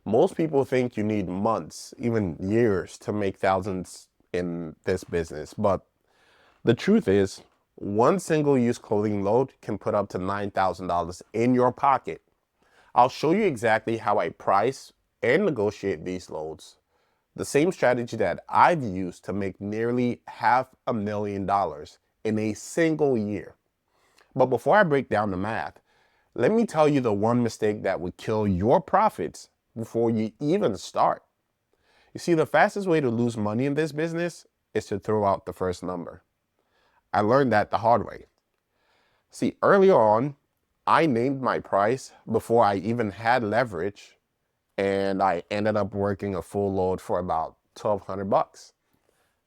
Most people think you need months, even years, to make thousands in this business. But the truth is, one single use clothing load can put up to $9,000 in your pocket. I'll show you exactly how I price and negotiate these loads. The same strategy that I've used to make nearly $500,000 in a single year. But before I break down the math, let me tell you the one mistake that would kill your profits before you even start. You see, the fastest way to lose money in this business is to throw out the first number. I learned that the hard way. See, earlier on, I named my price before I even had leverage, and I ended up working a full load for about 1,200 bucks.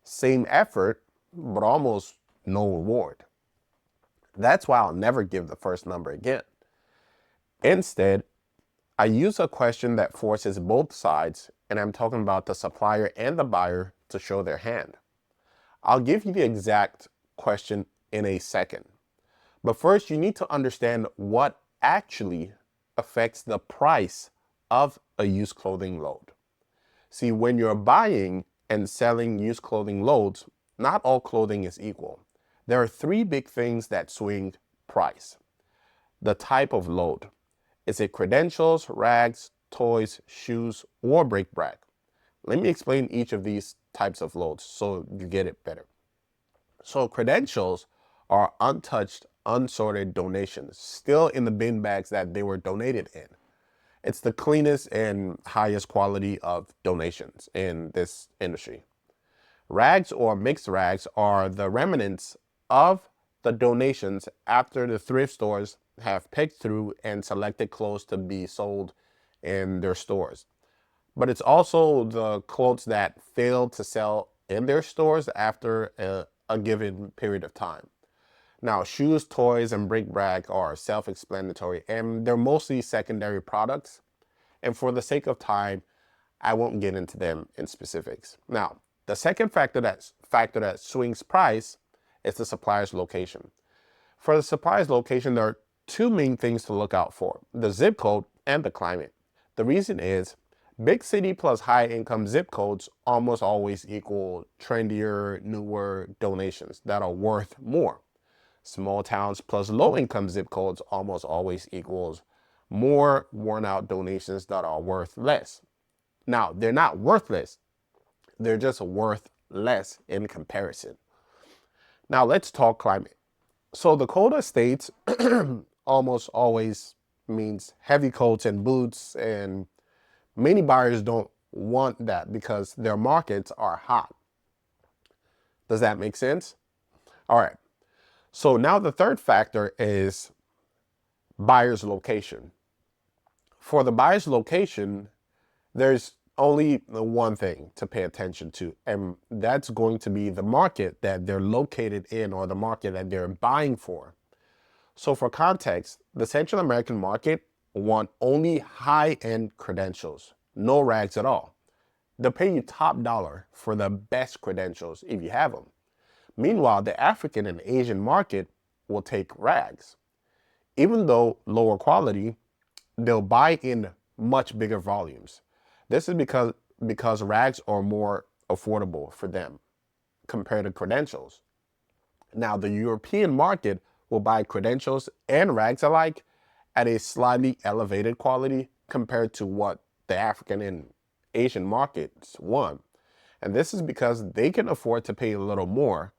Same effort, but almost no reward. That's why I'll never give the first number again. Instead, I use a question that forces both sides, and I'm talking about the supplier and the buyer, to show their hand. I'll give you the exact question in a second. But first, you need to understand what actually affects the price of a used clothing load. See, when you're buying and selling used clothing loads, not all clothing is equal. There are three big things that swing price. The type of load. Is it credentials, rags, toys, shoes, or bric-a-brac? Let me explain each of these types of loads so you get it better. So credentials are untouched, unsorted donations, still in the bin bags that they were donated in. It's the cleanest and highest quality of donations in this industry. Rags or mixed rags are the remnants of the donations after the thrift stores have picked through and selected clothes to be sold in their stores. But it's also the clothes that failed to sell in their stores after a given period of time. Now, shoes, toys, and bric-a-brac are self-explanatory, and they're mostly secondary products. And for the sake of time, I won't get into them in specifics. Now, the second factor that swings price is the supplier's location. For the supplier's location, there are two main things to look out for: the zip code and the climate. The reason is big city plus high income zip codes almost always equal trendier, newer donations that are worth more. Small towns plus low income zip codes almost always equals more worn out donations that are worth less. Now, they're not worthless, they're just worth less in comparison. Now, let's talk climate. So, the colder states almost always means heavy coats and boots, and many buyers don't want that because their markets are hot. Does that make sense? All right. So now the third factor is buyer's location. For the buyer's location, there's only one thing to pay attention to, and that's going to be the market that they're located in or the market that they're buying for. So for context, the Central American market want only high-end credentials, no rags at all. They'll pay you top dollar for the best credentials if you have them. Meanwhile, the African and Asian market will take rags. Even though lower quality, they'll buy in much bigger volumes. This is because rags are more affordable for them compared to credentials. Now, the European market will buy credentials and rags alike at a slightly elevated quality compared to what the African and Asian markets want. And this is because they can afford to pay a little more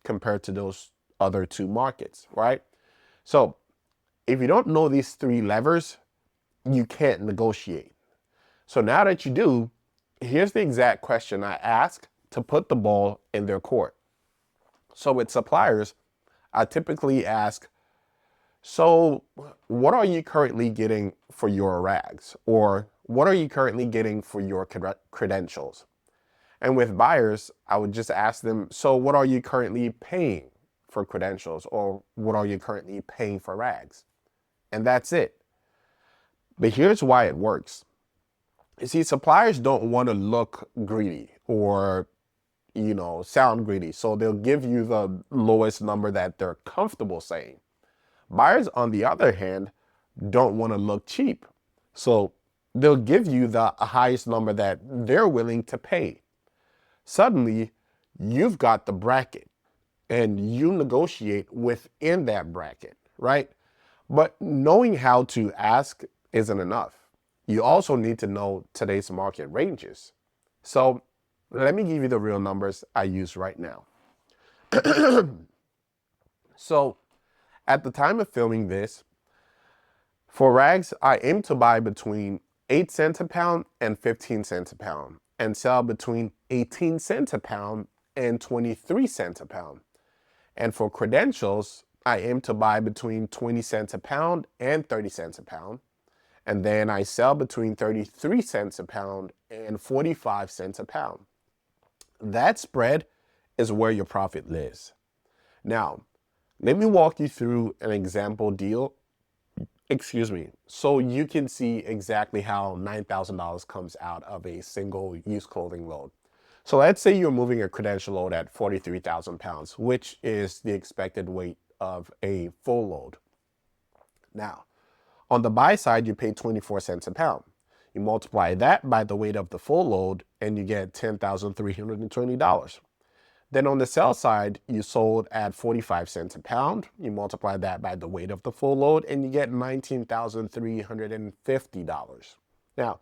compared to those other two markets, right? So if you don't know these three levers, you can't negotiate. So now that you do, here's the exact question I ask to put the ball in their court. So with suppliers, I typically ask, so what are you currently getting for your rags? Or what are you currently getting for your credentials? And with buyers, I would just ask them, so what are you currently paying for credentials? Or what are you currently paying for rags? And that's it. But here's why it works. You see, suppliers don't want to look greedy or, sound greedy. So they'll give you the lowest number that they're comfortable saying. Buyers, on the other hand, don't want to look cheap. So they'll give you the highest number that they're willing to pay. Suddenly, you've got the bracket and you negotiate within that bracket, right? But knowing how to ask isn't enough. You also need to know today's market ranges. So let me give you the real numbers I use right now. So at the time of filming this, for rags, I aim to buy between 8 cents a pound and 15 cents a pound and sell between 18 cents a pound and 23 cents a pound. And for credentials, I aim to buy between 20 cents a pound and 30 cents a pound. And then I sell between 33 cents a pound and 45 cents a pound. That spread is where your profit lives. Now, let me walk you through an example deal, so you can see exactly how $9,000 comes out of a single used clothing load. So let's say you're moving a credential load at 43,000 pounds, which is the expected weight of a full load. Now, on the buy side, you pay 24 cents a pound. You multiply that by the weight of the full load and you get $10,320. Then on the sell side, you sold at 45 cents a pound. You multiply that by the weight of the full load and you get $19,350. Now,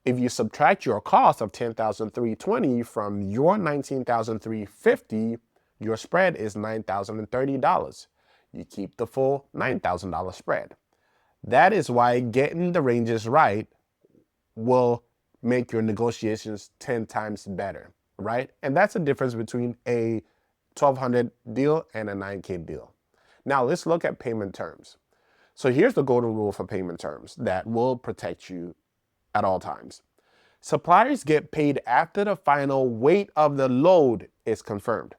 if you subtract your cost of $10,320 from your $19,350, your spread is $9,030. You keep the full $9,000 spread. That is why getting the ranges right will make your negotiations 10 times better, right? And that's the difference between a 1,200 deal and a 9K deal. Now let's look at payment terms. So here's the golden rule for payment terms that will protect you at all times. Suppliers get paid after the final weight of the load is confirmed.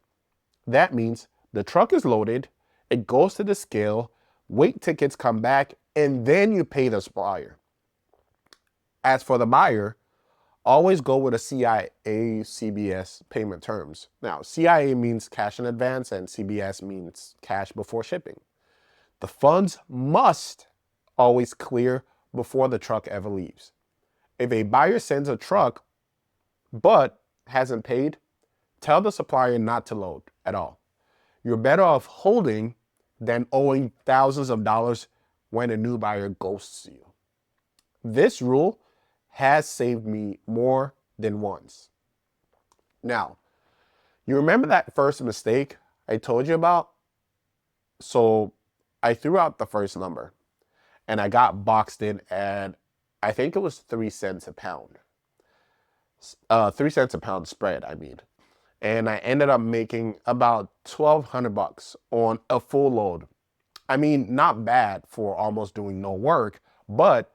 That means the truck is loaded, it goes to the scale, weight tickets come back, and then you pay the supplier. As for the buyer, always go with a CIA CBS payment terms. Now, CIA means cash in advance and CBS means cash before shipping. The funds must always clear before the truck ever leaves. If a buyer sends a truck but hasn't paid, tell the supplier not to load at all. You're better off holding than owing thousands of dollars when a new buyer ghosts you. This rule has saved me more than once. Now, you remember that first mistake I told you about? So I threw out the first number and I got boxed in at, I think it was 3 cents a pound. 3 cents a pound spread, I mean. And I ended up making about $1,200 on a full load. I mean, not bad for almost doing no work, but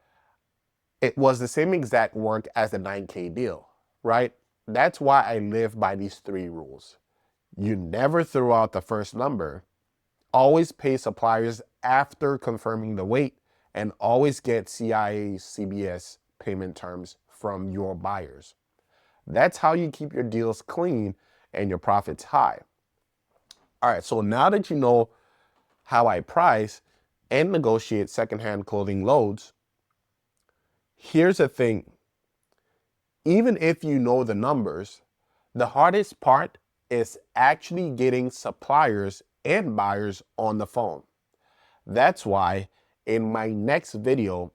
it was the same exact work as the 9K deal, right? That's why I live by these 3 rules. You never throw out the first number, always pay suppliers after confirming the weight, and always get CIA CBS payment terms from your buyers. That's how you keep your deals clean and your profits high. All right, so now that you know how I price and negotiate secondhand clothing loads, here's the thing. Even if you know the numbers, the hardest part is actually getting suppliers and buyers on the phone. That's why in my next video,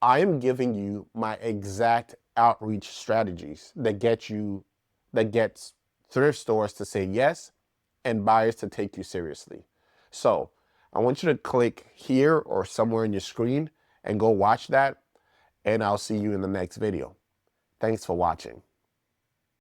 I am giving you my exact outreach strategies that gets thrift stores to say yes and buyers to take you seriously. So I want you to click here or somewhere in your screen and go watch that, and I'll see you in the next video. Thanks for watching.